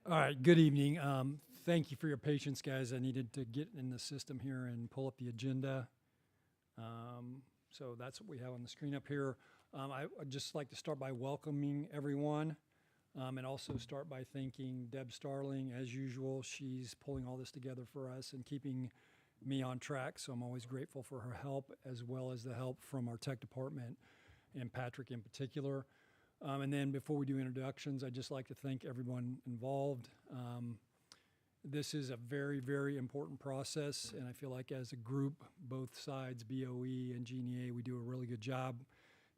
All right, good evening. Thank you for your patience, guys. I needed to get in the system here and pull up the agenda. So that's what we have on the screen up here. I'd just like to start by welcoming everyone and also start by thanking Deb Starling. As usual, she's pulling all this together for us and keeping me on track, so I'm always grateful for her help as well as the help from our tech department and Patrick in particular. And then before we do introductions, I'd just like to thank everyone involved. This is a very, very important process, and I feel like as a group, both sides, BOE and GNEA, we do a really good job,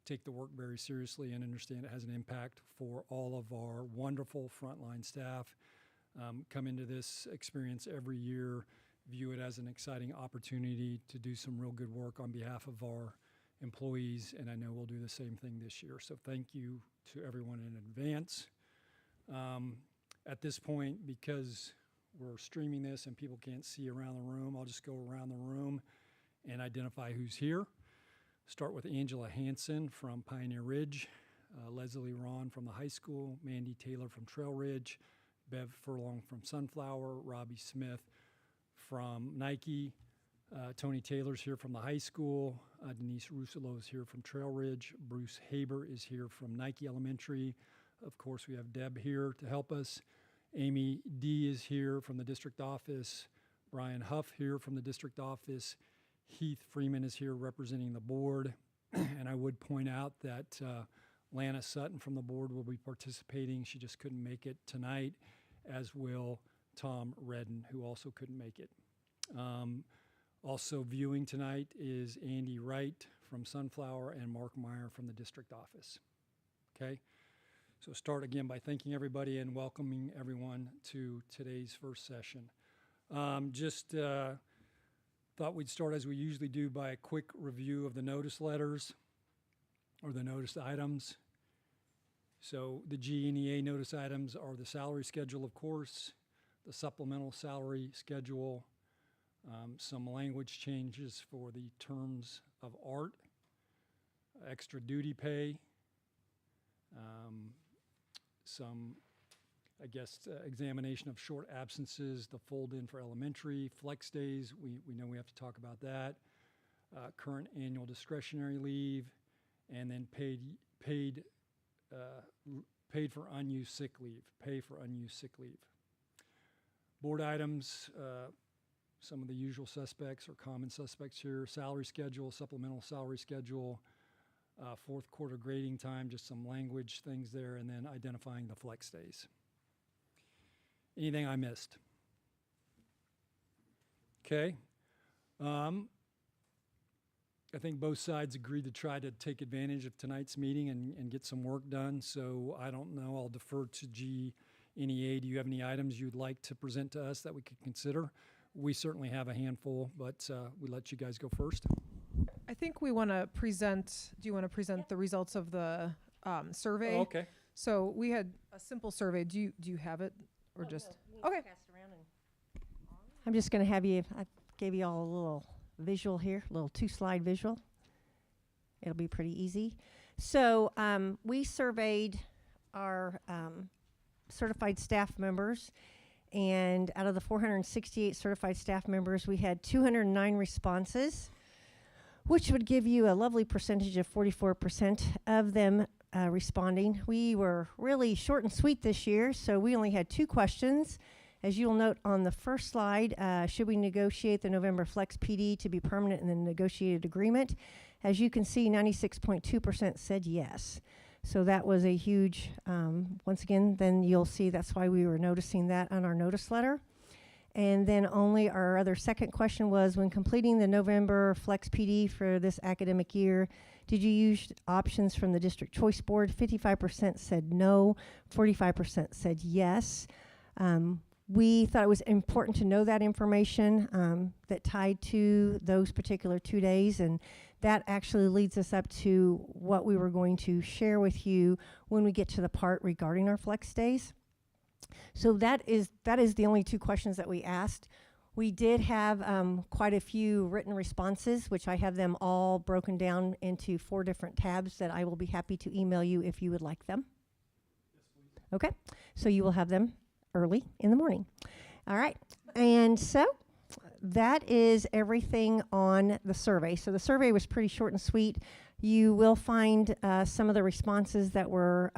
take the work very seriously and understand it has an impact for all of our wonderful frontline staff. Come into this experience every year, view it as an exciting opportunity to do some real good work on behalf of our employees, and I know we'll do the same thing this year. So thank you to everyone in advance. At this point, because we're streaming this and people can't see around the room, I'll just go around the room and identify who's here. Start with Angela Hansen from Pioneer Ridge, Leslie Ron from the high school, Mandy Taylor from Trail Ridge, Bev Furlong from Sunflower, Robbie Smith from Nike, Tony Taylor's here from the high school. Denise Rusolo is here from Trail Ridge. Bruce Haber is here from Nike Elementary. Of course, we have Deb here to help us. Amy D is here from the district office. Brian Huff here from the district office. Heath Freeman is here representing the board. And I would point out that Lana Sutton from the board will be participating. She just couldn't make it tonight, as will Tom Redden, who also couldn't make it. Also viewing tonight is Andy Wright from Sunflower and Mark Meyer from the district office. Okay, so start again by thanking everybody and welcoming everyone to today's first session. Just thought we'd start as we usually do by a quick review of the notice letters or the notice items. So the GNEA notice items are the salary schedule, of course, the supplemental salary schedule, some language changes for the terms of art, extra duty pay, some, examination of short absences, the fold in for elementary, flex days, we know we have to talk about that, current annual discretionary leave, and then paid for unused sick leave, pay for unused sick leave. Board items, some of the usual suspects or common suspects here: salary schedule, supplemental salary schedule, fourth quarter grading time, just some language things there, and then identifying the flex days. Anything I missed? Okay. I think both sides agreed to try to take advantage of tonight's meeting and get some work done, so I don't know, I'll defer to GNEA. Do you have any items you'd like to present to us that we could consider? We certainly have a handful, but we let you guys go first. I think we want to present, do you want to present the results of the survey? Oh, okay. So we had a simple survey. Do you have it or just? No, Okay. pass it around and I'm just going to have you, I gave you all a little visual here, a little 2-slide visual. It'll be pretty easy. So we surveyed our certified staff members, and out of the 468 certified staff members, we had 209 responses, which would give you a lovely percentage of 44% of them responding. We were really short and sweet this year, so we only had 2 questions. As you'll note on the first slide, should we negotiate the November Flex PD to be permanent in the negotiated agreement? As you can see, 96.2% said yes. So that was a huge, once again, then you'll see that's why we were noticing that on our notice letter. And then only our other second question was, when completing the November Flex PD for this academic year, did you use options from the District Choice Board? 55% said no, 45% said yes. We thought it was important to know that information that tied to those particular 2 days, and that actually leads us up to what we were going to share with you when we get to the part regarding our flex days. So that is the only 2 questions that we asked. We did have quite a few written responses, which I have them all broken down into 4 different tabs that I will be happy to email you if you would like them. Yes, please. Okay, so you will have them early in the morning. All right. And so that is everything on the survey. So the survey was pretty short and sweet. You will find some of the responses that were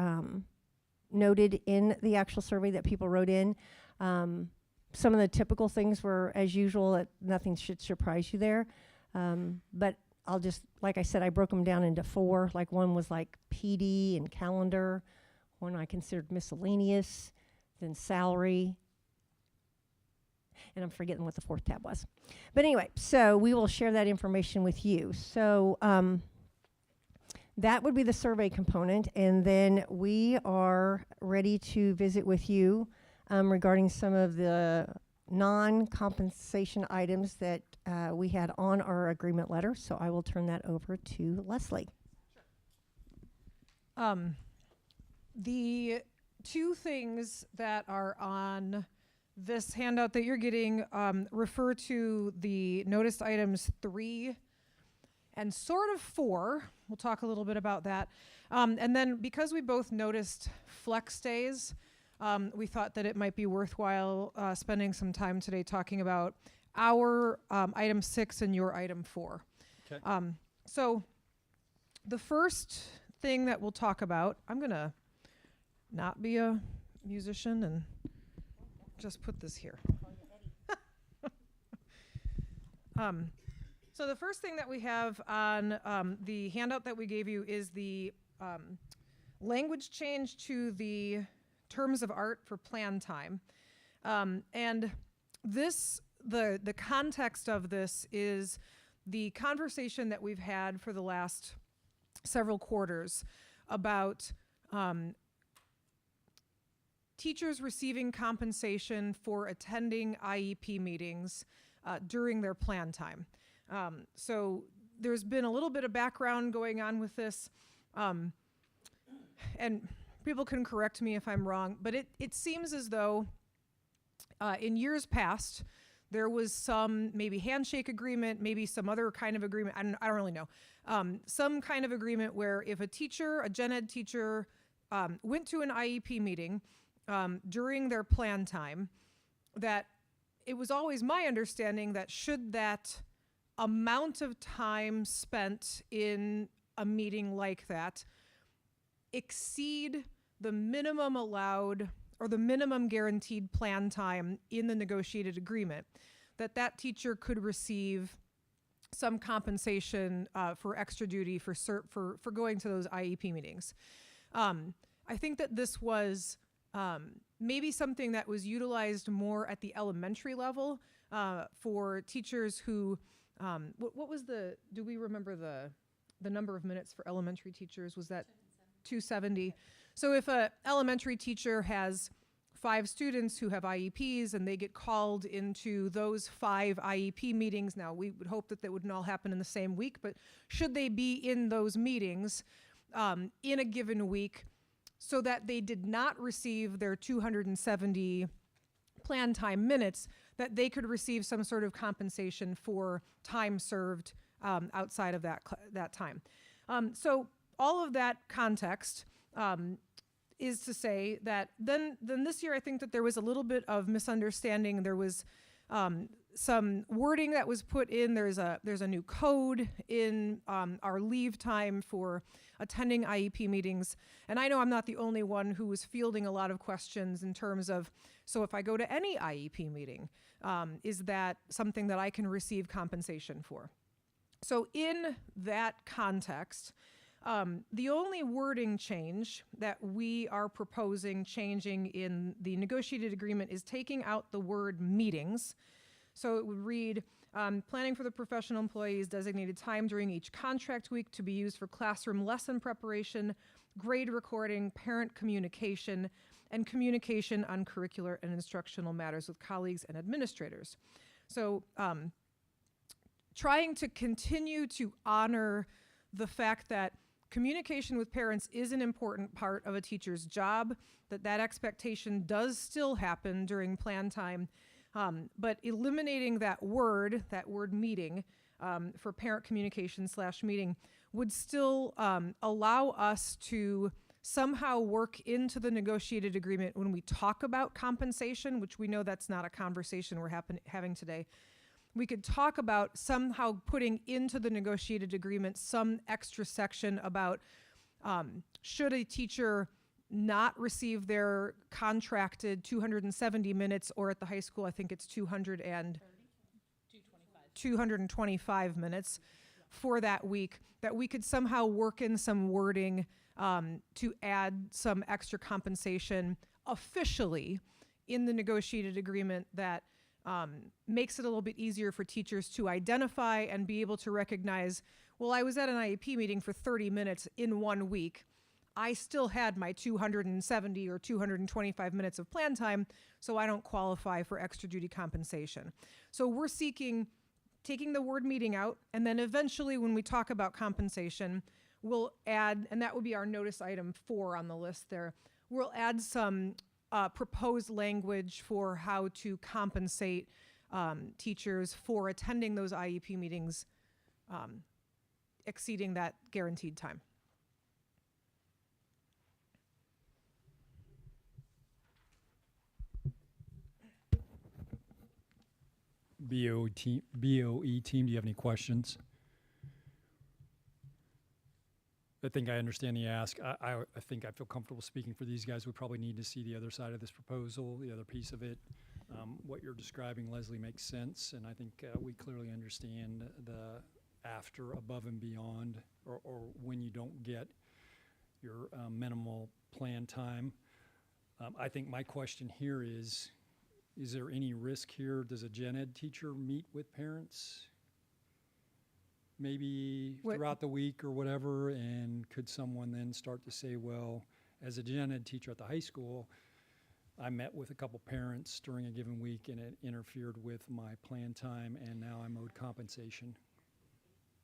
noted in the actual survey that people wrote in. Some of the typical things were as usual. Nothing should surprise you there. But I'll just, like I said, I broke them down into 4. Like one was like PD and calendar. One I considered miscellaneous, then salary. And I'm forgetting what the 4th tab was. But anyway, so we will share that information with you. So that would be the survey component. And then we are ready to visit with you regarding some of the non-compensation items that we had on our agreement letter. So I will turn that over to Leslie. The 2 things that are on this handout that you're getting refer to the noticed items 3 and sort of 4. We'll talk a little bit about that. And then because we both noticed flex days, we thought that it might be worthwhile spending some time today talking about our item 6 and your item 4. Okay. So the first thing that we'll talk about, I'm going to not be a musician and just put this here. So the first thing that we have on the handout that we gave you is the language change to the terms of art for plan time. And this, the context of this is the conversation that we've had for the last several quarters about teachers receiving compensation for attending IEP meetings during their plan time. So there's been a little bit of background going on with this, and people can correct me if I'm wrong, but it seems as though in years past, there was some maybe handshake agreement, maybe some other kind of agreement, I don't really know, some kind of agreement where if a teacher, a gen ed teacher, went to an IEP meeting during their plan time, that it was always my understanding that should that amount of time spent in a meeting like that exceed the minimum allowed or the minimum guaranteed plan time in the negotiated agreement, that teacher could receive some compensation for extra duty for going to those IEP meetings. I think that this was maybe something that was utilized more at the elementary level for teachers who, what was do we remember the number of minutes for elementary teachers? Was that 270? So if a elementary teacher has 5 students who have IEPs and they get called into those 5 IEP meetings, now we would hope that wouldn't all happen in the same week, but should they be in those meetings in a given week so that they did not receive their 270 plan time minutes, that they could receive some sort of compensation for time served outside of that time. So all of that context is to say that then this year I think that there was a little bit of misunderstanding. There was some wording that was put in. There's a new code in our leave time for attending IEP meetings. And I know I'm not the only one who was fielding a lot of questions in terms of, so if I go to any IEP meeting, is that something that I can receive compensation for? So in that context, the only wording change that we are proposing changing in the negotiated agreement is taking out the word meetings. So it would read, planning for the professional employee's designated time during each contract week to be used for classroom lesson preparation, grade recording, parent communication, and communication on curricular and instructional matters with colleagues and administrators. So trying to continue to honor the fact that communication with parents is an important part of a teacher's job, that expectation does still happen during plan time, but eliminating that word meeting for parent communication / meeting would still allow us to somehow work into the negotiated agreement when we talk about compensation, which we know that's not a conversation we're having today. We could talk about somehow putting into the negotiated agreement some extra section about should a teacher not receive their contracted 270 minutes, or at the high school, I think it's 225 minutes for that week, that we could somehow work in some wording to add some extra compensation officially in the negotiated agreement that makes it a little bit easier for teachers to identify and be able to recognize, well, I was at an IEP meeting for 30 minutes in 1 week. I still had my 270 or 225 minutes of plan time, so I don't qualify for extra duty compensation. So we're seeking taking the word meeting out, and then eventually when we talk about compensation, we'll add, and that would be our notice item 4 on the list there, we'll add some proposed language for how to compensate teachers for attending those IEP meetings exceeding that guaranteed time. BOE team, do you have any questions? I think I understand the ask. I think I feel comfortable speaking for these guys. We probably need to see the other side of this proposal, the other piece of it. What you're describing, Leslie, makes sense, and I think we clearly understand the after, above and beyond, or when you don't get your minimal plan time. I think my question here is there any risk here? Does a gen ed teacher meet with parents maybe throughout the week or whatever, and could someone then start to say, well, as a gen ed teacher at the high school, I met with a couple parents during a given week and it interfered with my plan time and now I'm owed compensation?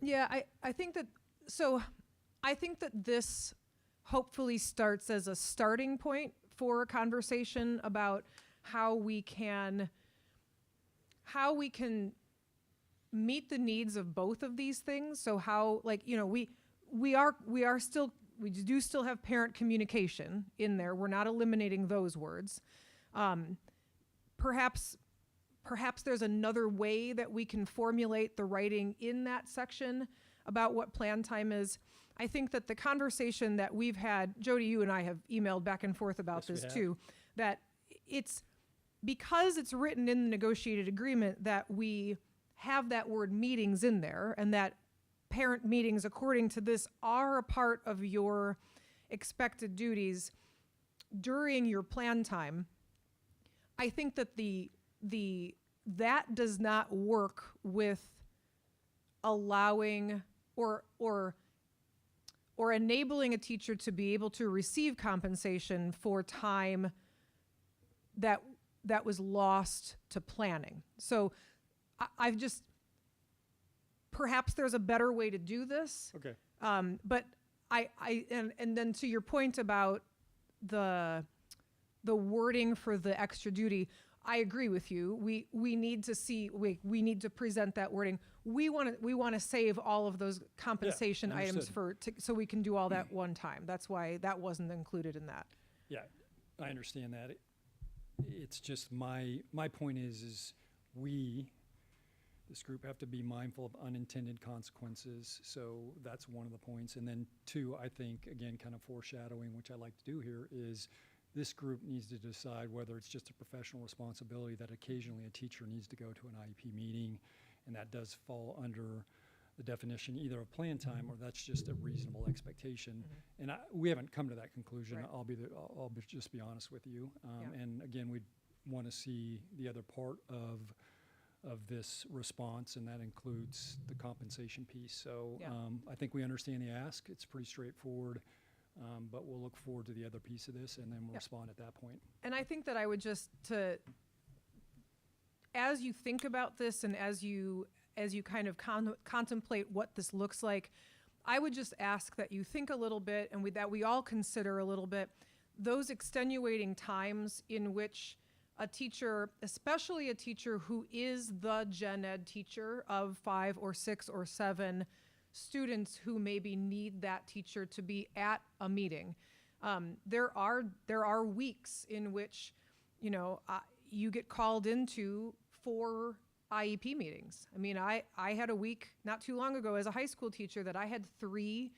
Yeah, I think that, so I think that this hopefully starts as a starting point for a conversation about how we can meet the needs of both of these things. So how, like, you know, we do still have parent communication in there. We're not eliminating those words. Perhaps there's another way that we can formulate the writing in that section about what plan time is. I think that the conversation that we've had, Jody, you and I have emailed back and forth about this too, that it's because it's written in the negotiated agreement that we have that word meetings in there, and that parent meetings, according to this, are a part of your expected duties during your plan time. I think that that does not work with allowing or enabling a teacher to be able to receive compensation for time that was lost to planning. So I've just, perhaps there's a better way to do this. Okay. But and then to your point about the wording for the extra duty, I agree with you. We need to see, we need to present that wording. We want to save all of those compensation items so we can do all that one time. That's why that wasn't included in that. Yeah, I understand that. It's just my point is this group have to be mindful of unintended consequences. So that's one of the points. And then 2, I think, again, kind of foreshadowing, which I like to do here, is this group needs to decide whether it's just a professional responsibility that occasionally a teacher needs to go to an IEP meeting, and that does fall under the definition either of plan time or that's just a reasonable expectation. Mm-hmm. And we haven't come to that conclusion. Right. I'll just be honest with you. And again, we want to see the other part of this response, and that includes the compensation piece. So I think we understand the ask. It's pretty straightforward. But we'll look forward to the other piece of this, and then we'll respond at that point. And I think that I would just, as you think about this and as you kind of contemplate what this looks like, I would just ask that you think a little bit, and that we all consider a little bit those extenuating times in which a teacher, especially a teacher who is the gen ed teacher of 5 or 6 or 7 students who maybe need that teacher to be at a meeting. There are weeks in which, you get called into 4 IEP meetings. I mean, I had a week not too long ago as a high school teacher that I had 3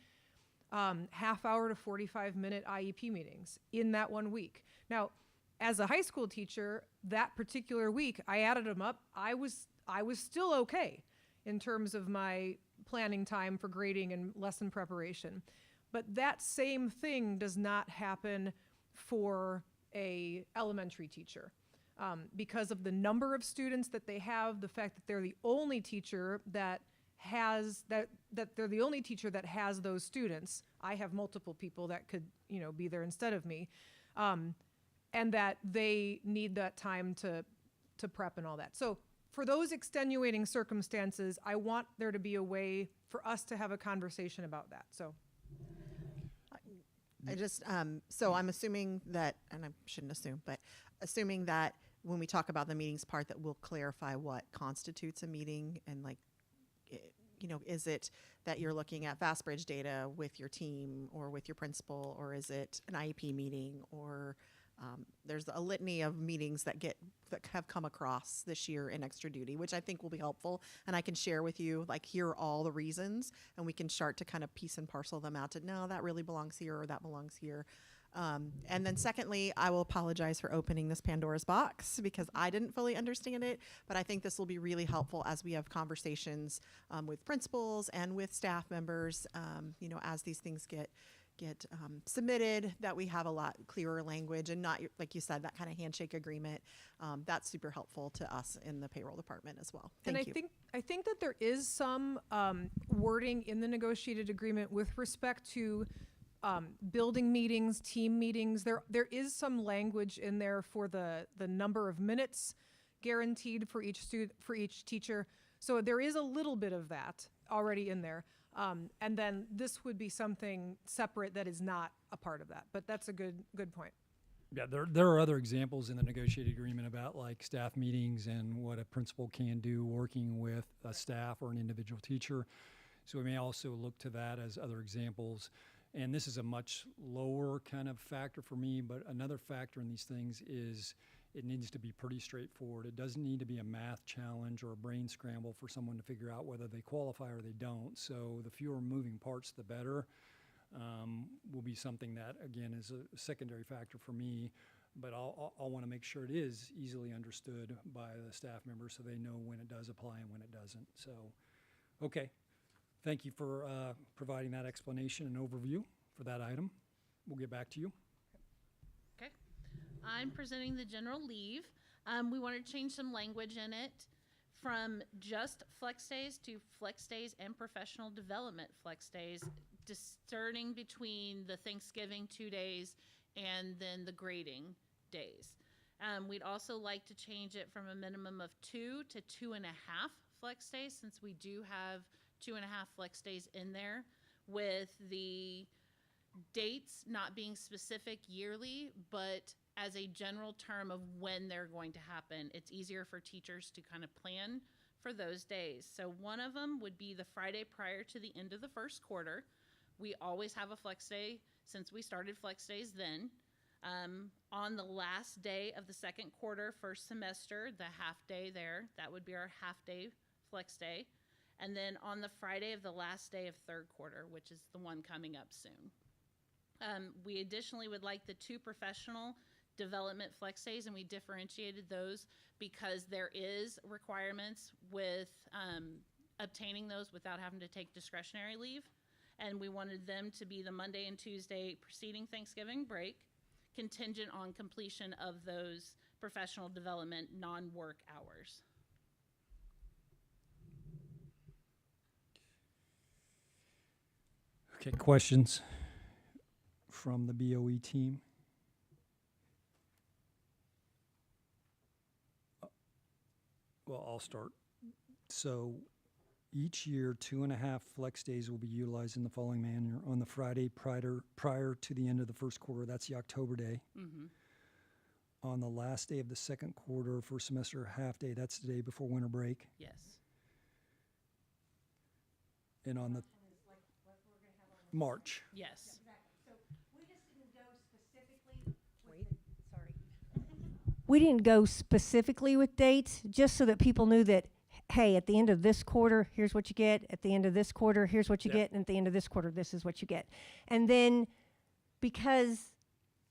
half-hour to 45-minute IEP meetings in that one week. Now, as a high school teacher, that particular week, I added them up. I was still okay in terms of my planning time for grading and lesson preparation. But that same thing does not happen for a elementary teacher. Because of the number of students that they have, the fact that they're the only teacher that has they're the only teacher that has those students. I have multiple people that could, be there instead of me. And that they need that time to prep and all that. So for those extenuating circumstances, I want there to be a way for us to have a conversation about that. So I just, so I'm assuming that, and I shouldn't assume, but assuming that when we talk about the meetings part, that we'll clarify what constitutes a meeting and is it that you're looking at FastBridge data with your team or with your principal, or is it an IEP meeting, or there's a litany of meetings that have come across this year in extra duty, which I think will be helpful. And I can share with you, here are all the reasons, and we can start to kind of piece and parcel them out to, no, that really belongs here, or that belongs here. And then secondly, I will apologize for opening this Pandora's box because I didn't fully understand it, but I think this will be really helpful as we have conversations with principals and with staff members, as these things get submitted, that we have a lot clearer language and not, like you said, that kind of handshake agreement. That's super helpful to us in the payroll department as well. Thank you. I think that there is some wording in the negotiated agreement with respect to building meetings, team meetings. There is some language in there for the number of minutes guaranteed for each teacher. So there is a little bit of that already in there. And then this would be something separate that is not a part of that. But that's a good point. Yeah, there are other examples in the negotiated agreement about staff meetings and what a principal can do working with a staff or an individual teacher. So we may also look to that as other examples. And this is a much lower kind of factor for me, but another factor in these things is it needs to be pretty straightforward. It doesn't need to be a math challenge or a brain scramble for someone to figure out whether they qualify or they don't. So the fewer moving parts, the better. Will be something that, again, is a secondary factor for me, but I'll want to make sure it is easily understood by the staff members so they know when it does apply and when it doesn't. So, okay. Thank you for providing that explanation and overview for that item. We'll get back to you. Okay. I'm presenting the general leave. We wanted to change some language in it from just flex days to flex days and professional development flex days, discerning between the Thanksgiving 2 days and then the grading days. We'd also like to change it from a minimum of 2 to 2.5 flex days, since we do have 2.5 flex days in there, with the dates not being specific yearly, but as a general term of when they're going to happen. It's easier for teachers to kind of plan for those days. So one of them would be the Friday prior to the end of the first quarter. We always have a flex day since we started flex days then. On the last day of the second quarter, first semester, the half day there, that would be our half day flex day. And then on the Friday of the last day of third quarter, which is the one coming up soon. We additionally would like the 2 professional development flex days, and we differentiated those because there is requirements with obtaining those without having to take discretionary leave. And we wanted them to be the Monday and Tuesday preceding Thanksgiving break, contingent on completion of those professional development non-work hours. Okay, questions from the BOE team? Well, I'll start. So each year, 2.5 flex days will be utilized in the following manner. On the Friday prior to the end of the first quarter, that's the October day. Mm-hmm. On the last day of the second quarter, first semester half day, that's the day before winter break. Yes. And on the March. Yes. Exactly. So we just didn't go we didn't go specifically with dates, just so that people knew that, hey, at the end of this quarter, here's what you get. At the end of this quarter, here's what you Yeah. get. And at the end of this quarter, this is what you get. And then, because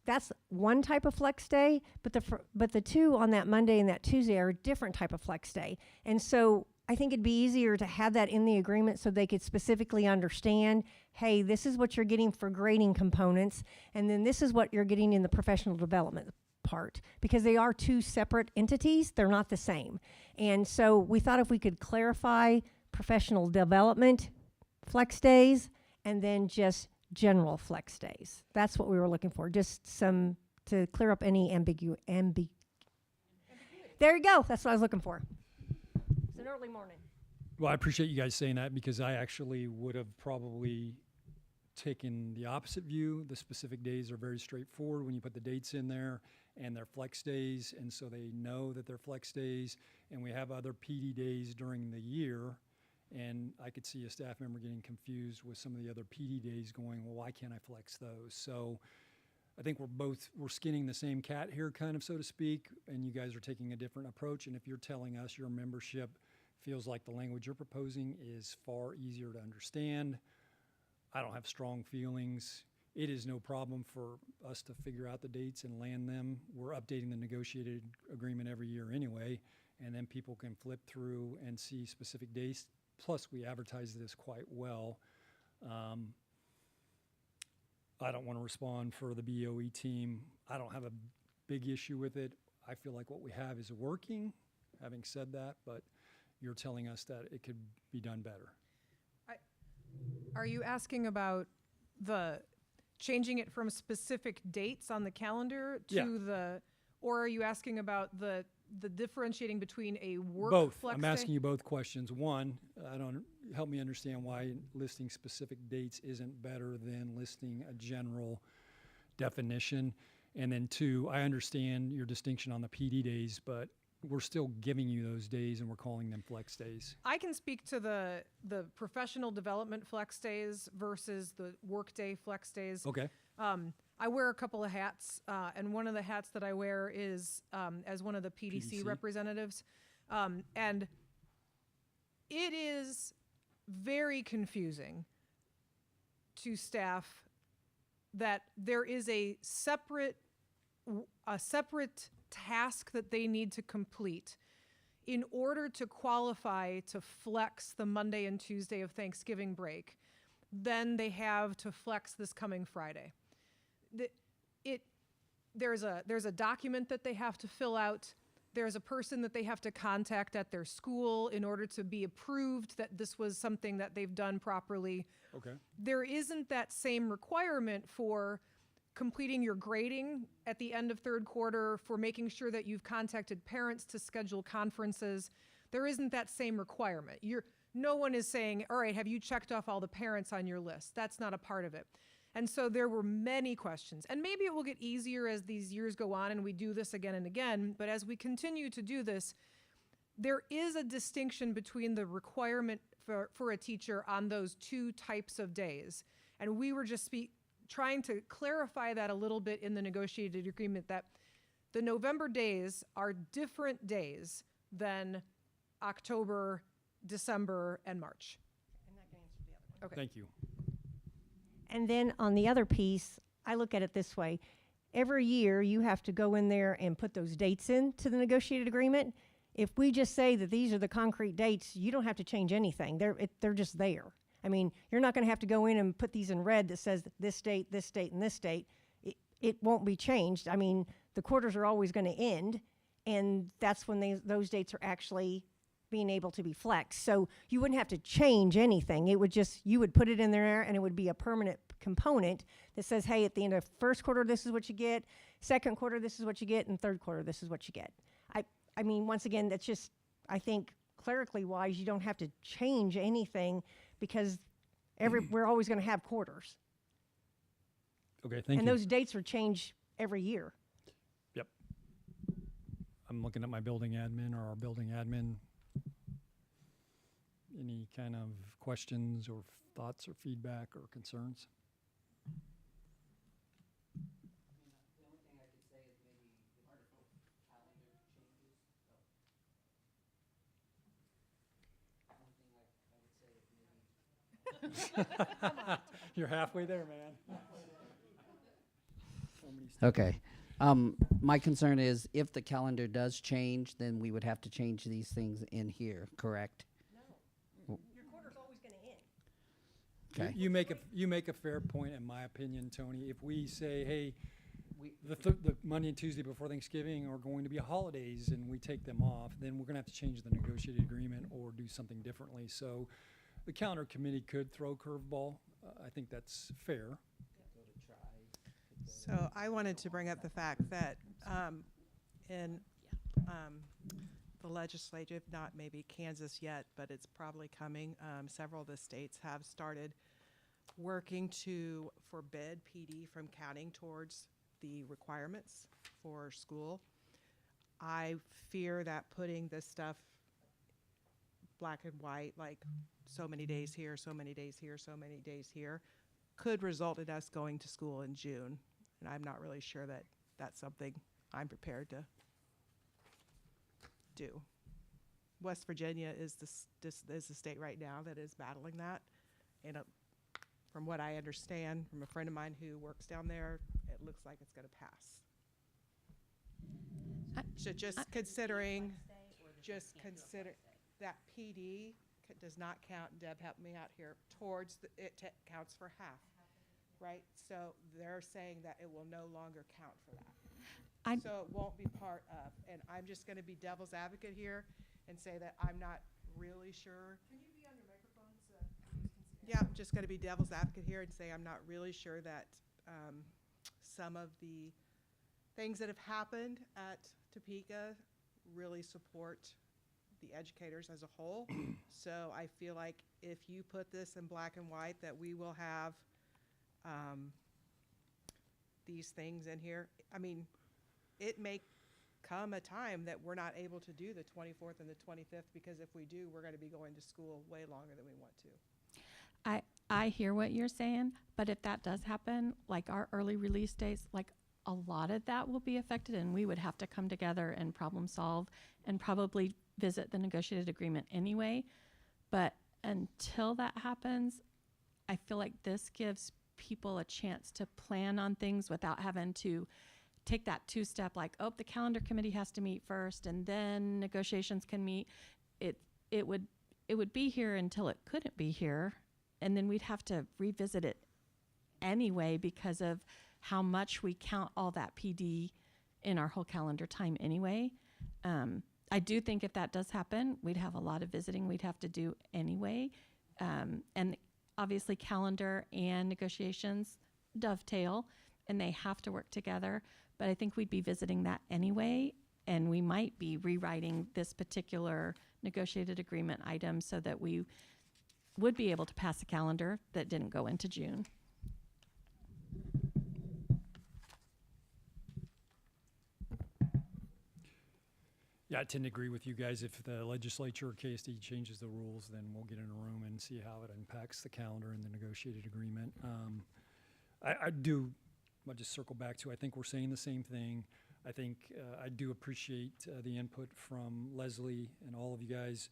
that's one type of flex day, but the two on that Monday and that Tuesday are a different type of flex day. And so I think it'd be easier to have that in the agreement so they could specifically understand, hey, this is what you're getting for grading components, and then this is what you're getting in the professional development part, because they are two separate entities. They're not the same. And so we thought if we could clarify professional development flex days and then just general flex days. That's what we were looking for, just some to clear up any ambiguity. There you go. That's what I was looking for. It's an early morning. Well, I appreciate you guys saying that, because I actually would have probably taken the opposite view. The specific days are very straightforward when you put the dates in there, and they're flex days, and so they know that they're flex days. And we have other PD days during the year, and I could see a staff member getting confused with some of the other PD days going, well, why can't I flex those? So I think we're skinning the same cat here, kind of, so to speak, and you guys are taking a different approach. And if you're telling us your membership feels like the language you're proposing is far easier to understand, I don't have strong feelings. It is no problem for us to figure out the dates and land them. We're updating the negotiated agreement every year anyway, and then people can flip through and see specific dates. Plus, we advertise this quite well. I don't want to respond for the BOE team. I don't have a big issue with it. I feel like what we have is working, having said that, but you're telling us that it could be done better. Are you asking about the changing it from specific dates on the calendar to Yeah. or are you asking about the differentiating between a work Both. flex I'm day? asking you both questions. One, help me understand why listing specific dates isn't better than listing a general definition. And then two, I understand your distinction on the PD days, but we're still giving you those days and we're calling them flex days. I can speak to the professional development flex days versus the workday flex days. Okay. I wear a couple of hats, and one of the hats that I wear is as one of the PDC representatives. And it is very confusing to staff that there is a separate task that they need to complete in order to qualify to flex the Monday and Tuesday of Thanksgiving break. Then they have to flex this coming Friday. There's a document that they have to fill out. There's a person that they have to contact at their school in order to be approved that this was something that they've done properly. Okay. There isn't that same requirement for completing your grading at the end of third quarter, for making sure that you've contacted parents to schedule conferences. There isn't that same requirement. No one is saying, all right, have you checked off all the parents on your list? That's not a part of it. And so there were many questions. And maybe it will get easier as these years go on and we do this again and again. But as we continue to do this, there is a distinction between the requirement for a teacher on those two types of days. And we were just trying to clarify that a little bit in the negotiated agreement, that the November days are different days than October, December, and March. Okay. Thank you. And then on the other piece, I look at it this way. Every year you have to go in there and put those dates into the negotiated agreement. If we just say that these are the concrete dates, you don't have to change anything. They're just there. I mean, you're not going to have to go in and put these in red that says this date, and this date. It won't be changed. I mean, the quarters are always going to end, and that's when those dates are actually being able to be flexed. So you wouldn't have to change anything. It would you would put it in there, and it would be a permanent component that says, hey, at the end of first quarter, this is what you get. Second quarter, this is what you get. And third quarter, this is what you get. I mean, once again, that's just, I think, clerically wise, you don't have to change anything because we're always going to have quarters. Okay, thank you. And those dates are changed every year. Yep. I'm looking at my building admin or our building admin. Any kind of questions or thoughts or feedback or concerns? The only thing I could say is maybe the article You're halfway there, man. So many Okay. My concern is if the calendar does change, then we would have to change these things in here, correct? Your quarter's always going to end. Okay. You make a fair point, in my opinion, Tony. If we say, hey, We- the Monday and Tuesday before Thanksgiving are going to be holidays, and we take them off, then we're going to have to change the negotiated agreement or do something differently. So, the calendar committee could throw curveball. I think that's fair. So I wanted to bring up the fact that in the legislative, not maybe Kansas yet, but it's probably coming, several of the states have started working to forbid PD from counting towards the requirements for school. I fear that putting this stuff black and white, like so many days here, so many days here, so many days here, could result in us going to school in June. And I'm not really sure that that's something I'm prepared to do. West Virginia is the state right now that is battling that. And from what I understand from a friend of mine who works down there, it looks like it's going to pass. So just consider that PD does not count, Deb help me out here, towards, counts for half, right? So they're saying that it will no longer count for that. So it won't be part of, and I'm just gonna be devil's advocate here and say that I'm not really sure. Can you be on your microphone so Yeah, I'm just gonna be devil's advocate here and say I'm not really sure that some of the things that have happened at Topeka really support the educators as a whole. So I feel like if you put this in black and white, that we will have these things in here. I mean, it may come a time that we're not able to do the 24th and the 25th, because if we do, we're going to be going to school way longer than we want to. I hear what you're saying, but if that does happen, like our early release dates, like a lot of that will be affected, and we would have to come together and problem solve and probably visit the negotiated agreement anyway. But until that happens, I feel like this gives people a chance to plan on things without having to take that two-step, like, oh, the calendar committee has to meet first and then negotiations can meet. It would be here until it couldn't be here, and then we'd have to revisit it anyway because of how much we count all that PD in our whole calendar time anyway. I do think if that does happen, we'd have a lot of visiting we'd have to do anyway. And obviously calendar and negotiations dovetail and they have to work together. But I think we'd be visiting that anyway, and we might be rewriting this particular negotiated agreement item so that we would be able to pass a calendar that didn't go into June. Yeah, I tend to agree with you guys. If the legislature or KSD changes the rules, then we'll get in a room and see how it impacts the calendar and the negotiated agreement. I'll just circle back to, I think we're saying the same thing. I think I do appreciate the input from Leslie and all of you guys.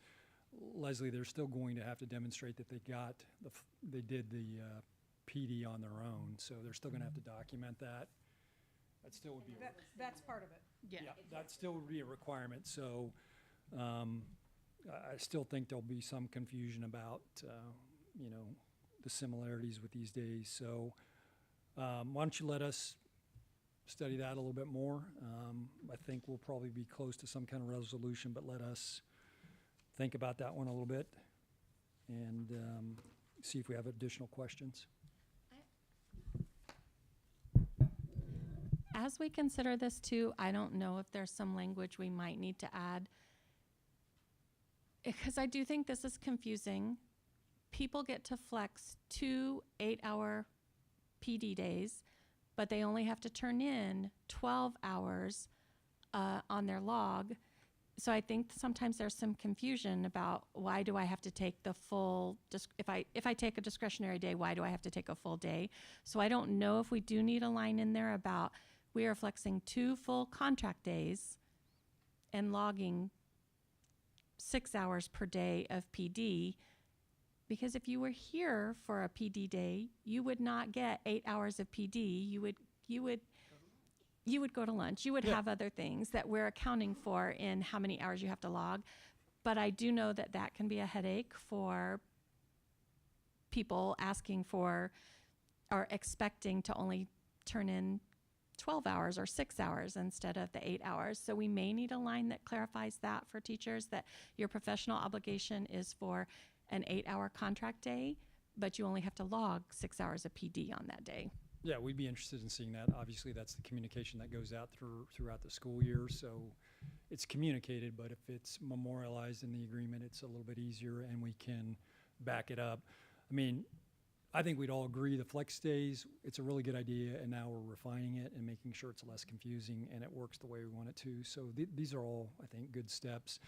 Leslie, they're still going to have to demonstrate that they did the PD on their own, so they're still going to have to document that. That still would be That's part of it. Yeah. that still would be a requirement. So I still think there'll be some confusion about the similarities with these days. So why don't you let us study that a little bit more? I think we'll probably be close to some kind of resolution, but let us think about that one a little bit and see if we have additional questions. As we consider this too, I don't know if there's some language we might need to add, because I do think this is confusing. People get to flex 2 8-hour PD days, but they only have to turn in 12 hours on their log. So I think sometimes there's some confusion about why do I have to take the full, if I take a discretionary day, why do I have to take a full day? So I don't know if we do need a line in there about we are flexing 2 full contract days and logging 6 hours per day of PD. Because if you were here for a PD day, you would not get 8 hours of PD. You would go to lunch. You would Yeah. have other things that we're accounting for in how many hours you have to log. But I do know that that can be a headache for people asking for or expecting to only turn in 12 hours or 6 hours instead of the 8 hours. So we may need a line that clarifies that for teachers, that your professional obligation is for an 8-hour contract day, but you only have to log 6 hours of PD on that day. Yeah, we'd be interested in seeing that. Obviously, that's the communication that goes out throughout the school year, so it's communicated, but if it's memorialized in the agreement, it's a little bit easier and we can back it up. I mean, I think we'd all agree the flex days, it's a really good idea, and now we're refining it and making sure it's less confusing and it works the way we want it to. So these are all, I think, good steps.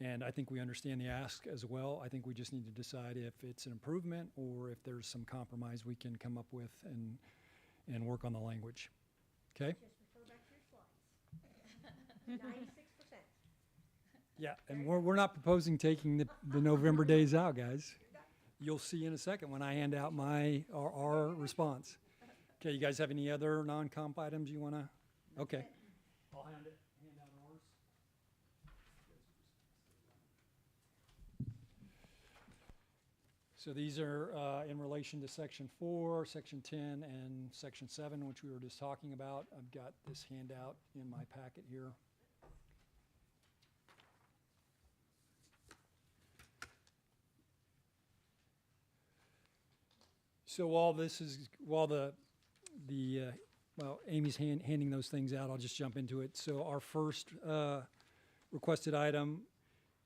And I think we understand the ask as well. I think we just need to decide if it's an improvement or if there's some compromise we can come up with and work on the language. Okay? Just refer back to your slides. 96%. Yeah, and we're not proposing taking the November days out, guys. You'll see in a second when I hand out our response. Okay, you guys have any other non-comp items you want to? Okay. I'll hand out ours. So these are in relation to Section 4, Section 10, and Section 7, which we were just talking about. I've got this handout in my packet here. So while Amy's handing those things out, I'll just jump into it. So our first requested item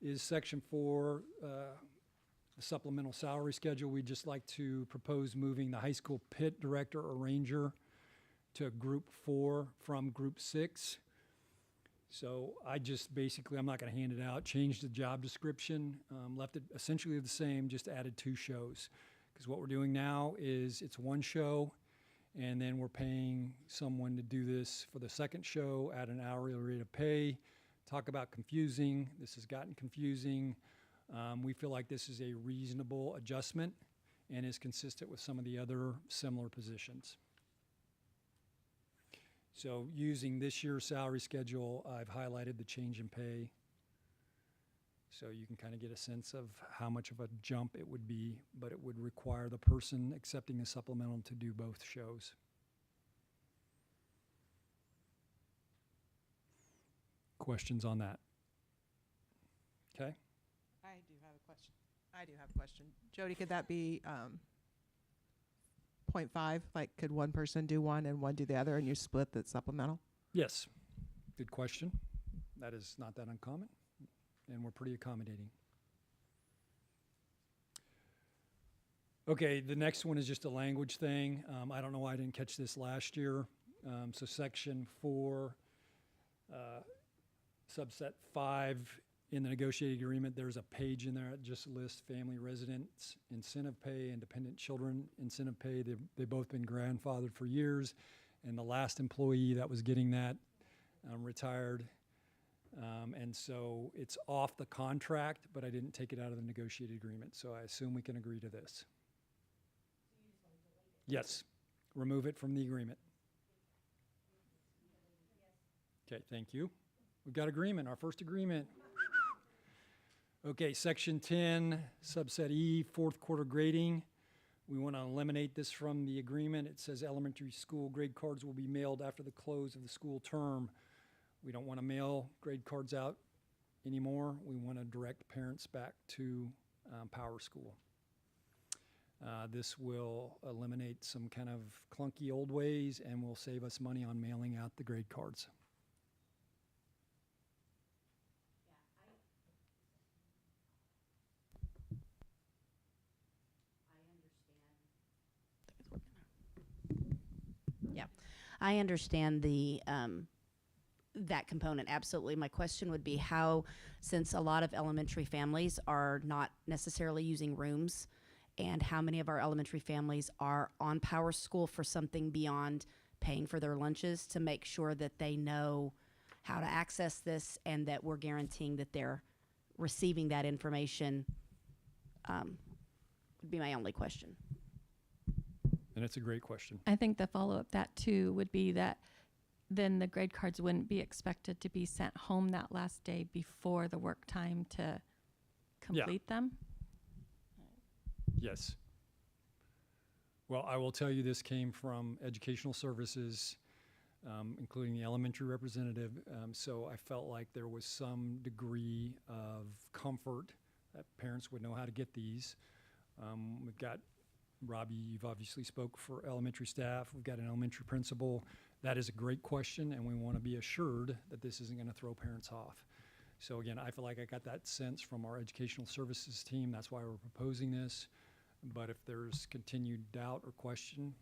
is Section 4, the supplemental salary schedule. We'd just like to propose moving the high school pit director or ranger to Group 4 from Group 6. So I'm not going to hand it out, changed the job description, left it essentially the same, just added 2 shows. Because what we're doing now is it's 1 show, and then we're paying someone to do this for the second show at an hourly rate of pay. Talk about confusing. This has gotten confusing. We feel like this is a reasonable adjustment and is consistent with some of the other similar positions. So using this year's salary schedule, I've highlighted the change in pay. So you can kind of get a sense of how much of a jump it would be, but it would require the person accepting the supplemental to do both shows. Questions on that? Okay. I do have a question. Jody, could that be 0.5? Like, could one person do one and one do the other, and you split the supplemental? Yes. Good question. That is not that uncommon, and we're pretty accommodating. Okay, the next one is just a language thing. I don't know why I didn't catch this last year. So Section 4, subset 5, in the negotiated agreement, there's a page in there that just lists family residence incentive pay and dependent children incentive pay. They've both been grandfathered for years, and the last employee that was getting that retired. And so it's off the contract, but I didn't take it out of the negotiated agreement, so I assume we can agree to this. Yes, remove it from the agreement. Okay, thank you. We've got agreement, our first agreement. Okay, Section 10, subset E, 4th quarter grading. We want to eliminate this from the agreement. It says elementary school grade cards will be mailed after the close of the school term. We don't want to mail grade cards out anymore. We want to direct parents back to Power School. This will eliminate some kind of clunky old ways and will save us money on mailing out the grade cards. I understand the that component, absolutely. My question would be how, since a lot of elementary families are not necessarily using rooms, and how many of our elementary families are on Power School for something beyond paying for their lunches, to make sure that they know how to access this and that we're guaranteeing that they're receiving that information Would be my only question. And it's a great question. I think the follow-up that too would be that then the grade cards wouldn't be expected to be sent home that last day before the work time to complete them. Yes. Well, I will tell you, this came from Educational Services, including the elementary representative. So I felt like there was some degree of comfort that parents would know how to get these. We've got, Robbie, you've obviously spoke for elementary staff. We've got an elementary principal. That is a great question, and we want to be assured that this isn't going to throw parents off. So again, I feel like I got that sense from our Educational Services team. That's why we're proposing this. But if there's continued doubt or question,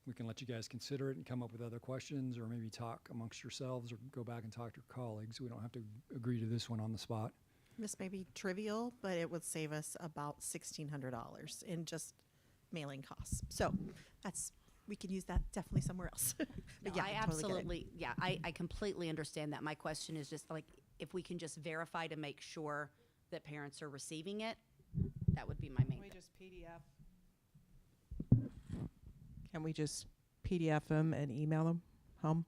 we can let you guys consider it and come up with other questions, or maybe talk amongst yourselves, or go back and talk to your colleagues. We don't have to agree to this one on the spot. This may be trivial, but it would save us about $1,600 in just mailing costs. So we could use that definitely somewhere else. But No, yeah, I totally get it. absolutely, yeah, I completely understand that. My question is just like, if we can just verify to make sure that parents are receiving it, that would be my main Can we thing. just PDF? Can we just PDF them and email them home?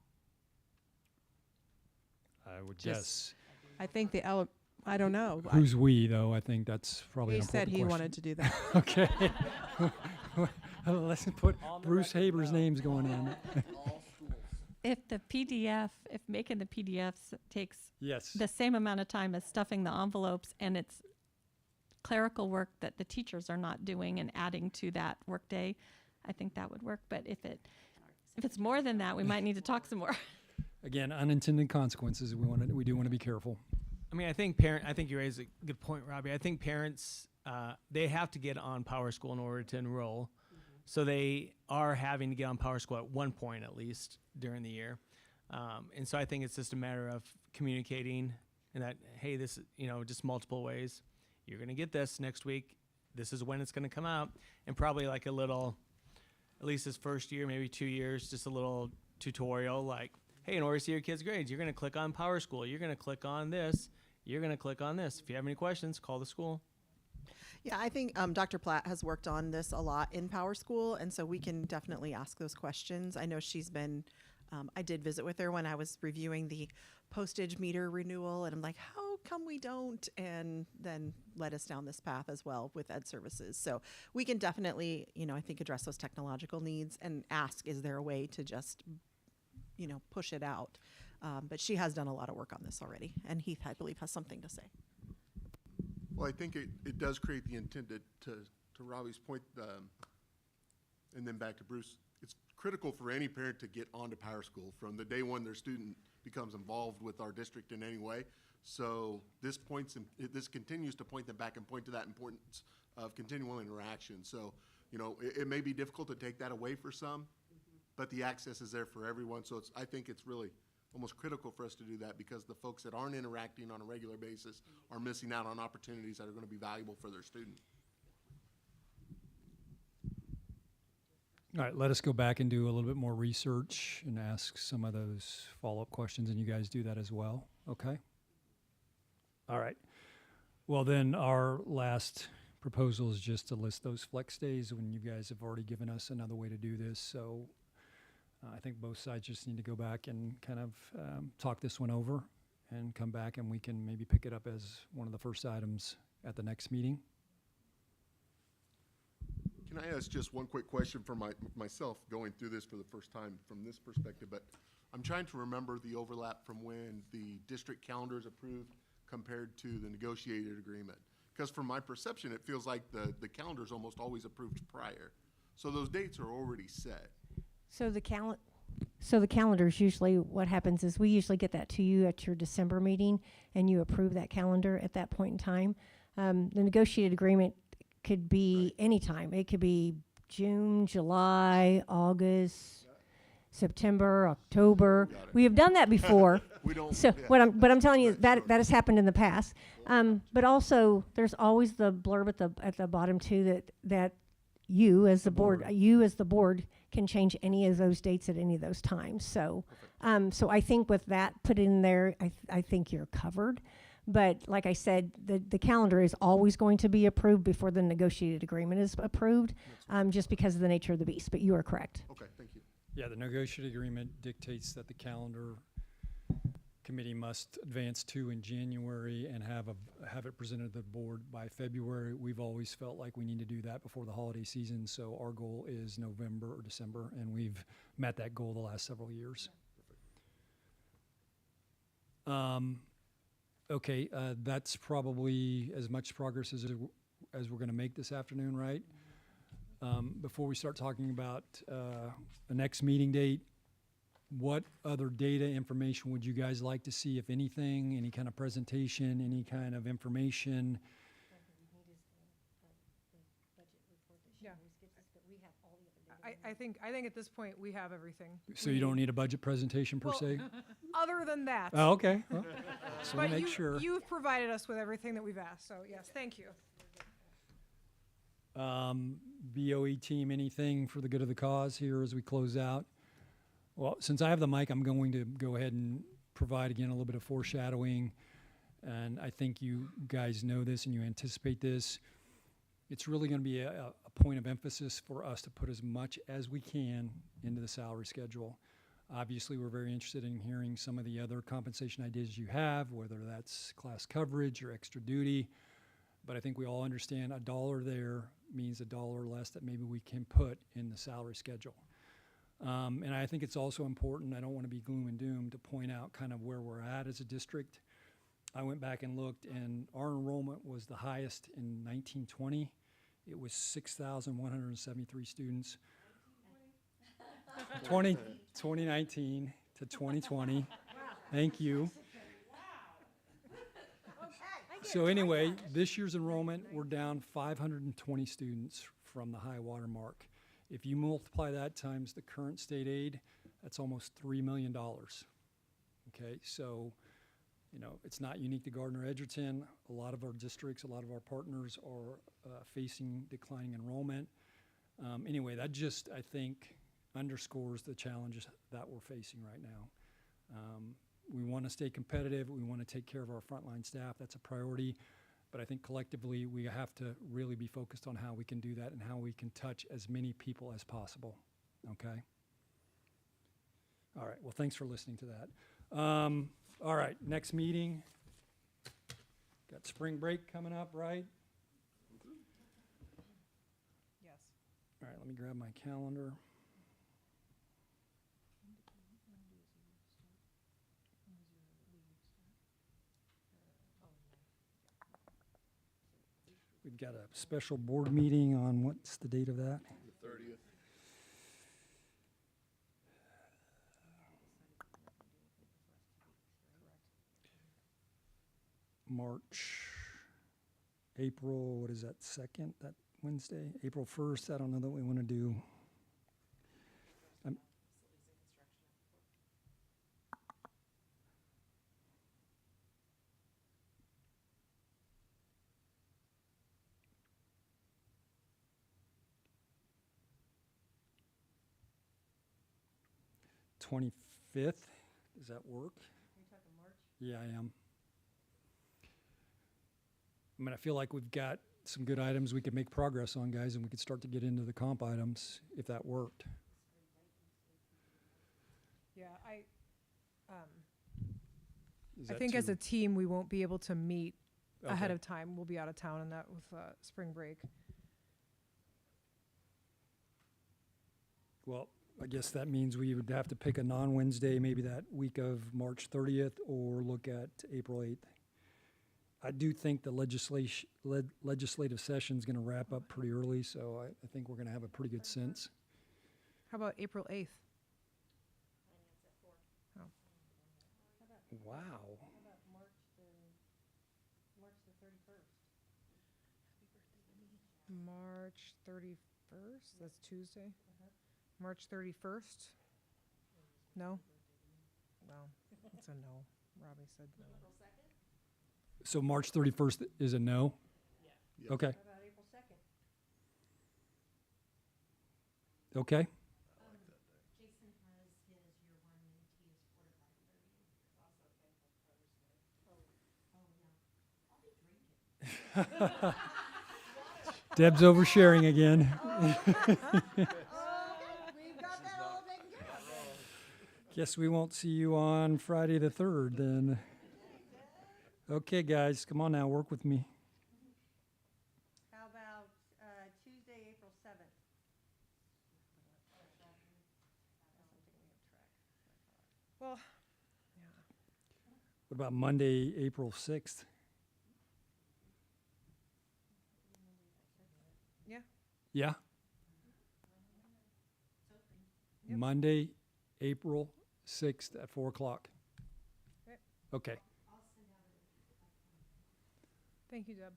I would Just- guess. I think I don't know. Who's we, though? I think that's probably He an said important he question. wanted to do that. Okay. Let's put Bruce Haber's name's going in. If the PDF, if making the PDFs takes Yes. the same amount of time as stuffing the envelopes, and it's clerical work that the teachers are not doing and adding to that workday, I think that would work. But if it's more than that, we might need to talk some more. Again, unintended consequences. We do want to be careful. I mean, I think you raise a good point, Robbie. I think parents, they have to get on Power School in order to enroll. So they are having to get on Power School at one point, at least, during the year. And so I think it's just a matter of communicating and that, hey, this, just multiple ways. You're going to get this next week. This is when it's going to come out. And probably like a little, at least this first year, maybe 2 years, just a little tutorial like, hey, in order to see your kids' grades, you're going to click on Power School. You're going to click on this. You're going to click on this. If you have any questions, call the school. Yeah, I think Dr. Platt has worked on this a lot in Power School, and so we can definitely ask those questions. I know she's been, I did visit with her when I was reviewing the postage meter renewal, and I'm like, how come we don't? And then led us down this path as well with Ed Services. So we can definitely, I think address those technological needs and ask, is there a way to just, push it out? But she has done a lot of work on this already, and Heath, I believe, has something to say. Well, I think it does create the intent to Robbie's point, and then back to Bruce. It's critical for any parent to get onto Power School from the day when their student becomes involved with our district in any way. So this continues to point them back and point to that importance of continual interaction. So, it may be difficult to take that away for some, but the access is there for everyone. So I think it's really almost critical for us to do that, because the folks that aren't interacting on a regular basis are missing out on opportunities that are going to be valuable for their student. All right, let us go back and do a little bit more research and ask some of those follow-up questions, and you guys do that as well, okay? All right. Well, then our last proposal is just to list those flex days when you guys have already given us another way to do this. So I think both sides just need to go back and kind of talk this one over and come back, and we can maybe pick it up as one of the first items at the next meeting. Can I ask just one quick question for myself going through this for the first time from this perspective? But I'm trying to remember the overlap from when the district calendar is approved compared to the negotiated agreement. Because from my perception, it feels like the calendar is almost always approved prior. So those dates are already set. So the calendar is usually, what happens is we usually get that to you at your December meeting, and you approve that calendar at that point in time. The negotiated agreement could be any time. It could be June, July, August, September, October. Got it. We have done that before. We don't. So yeah. I'm telling you Right, that sure. that has happened in the past. But also there's always the blurb at the bottom too that you as the board can change any of those dates at any of those times. So so I think with that put in there, I think you're covered. But like I said, the calendar is always going to be approved before the negotiated agreement is approved, just because of the nature of the beast. But you are correct. Okay, thank you. Yeah, the negotiated agreement dictates that the calendar committee must advance to in January and have it presented to the board by February. We've always felt like we need to do that before the holiday season, so our goal is November or December, and we've met that goal the last several years. Okay, that's probably as much progress as we're going to make this afternoon, right? Before we start talking about the next meeting date, what other data information would you guys like to see, if anything? Any kind of presentation, any kind of information? Yeah. I think at this point we have everything. So you don't need a budget presentation per Well, se? Other than that. Oh, okay. Well, just want But to make sure. you've provided us with everything that we've asked, so yes, thank you. BOE team, anything for the good of the cause here as we close out? Well, since I have the mic, I'm going to go ahead and provide again a little bit of foreshadowing. And I think you guys know this and you anticipate this. It's really going to be a point of emphasis for us to put as much as we can into the salary schedule. Obviously, we're very interested in hearing some of the other compensation ideas you have, whether that's class coverage or extra duty. But I think we all understand a dollar there means a dollar less that maybe we can put in the salary schedule. And I think it's also important, I don't want to be gloom and doom, to point out kind of where we're at as a district. I went back and looked, and our enrollment was the highest in 1920. It was 6,173 students. 2019 to 2020. Thank you. So anyway, this year's enrollment, we're down 520 students from the high water mark. If you multiply that times the current state aid, that's almost $3 million. Okay, so, you know, it's not unique to Gardner-Edgerton. A lot of our districts, a lot of our partners are facing declining enrollment. Anyway, that just, I think, underscores the challenges that we're facing right now. We want to stay competitive. We want to take care of our frontline staff. That's a priority. But I think collectively we have to really be focused on how we can do that and how we can touch as many people as possible. Okay? All right. Well, thanks for listening to that. All right. Next meeting. Got spring break coming up, right? Yes. All right. Let me grab my calendar. We've got a special board meeting on, what's the date of that? The 30th. March, April, what is that, 2nd, that Wednesday? April 1st, I don't know that we want to do. 25th, does that work? Are you talking March? Yeah, I am. I mean, I feel like we've got some good items we could make progress on, guys, and we could start to get into the comp items if that worked. Yeah, Is I that think as too- a team, we won't be able to meet ahead Okay. of time. We'll be out of town and that with spring break. Well, I guess that means we would have to pick a non-Wednesday, maybe that week of March 30th, or look at April 8th. I do think the legislative session is going to wrap up pretty early, so I think we're going to have a pretty good sense. How about April 8th? Wow. March 31st? That's Tuesday? March 31st? No? Well, it's a no. Robbie said no. So March 31st is a no? Yes. Okay, about April 2nd? okay. Deb's oversharing again. Guess we won't see you on Friday the 3rd then. Okay, guys, come on now, work with me. How about Tuesday, April 7th? Well, What about Monday, April 6th? yeah. Yeah? Yep. Monday, April 6th at 4 o'clock. Okay. Okay. Thank you, Deb.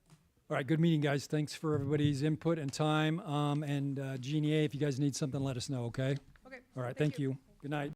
All right, good meeting, guys. Thanks for everybody's input and time. And Jeannie A., if you guys need something, let us know, okay? Okay. All right, thank you. Good night.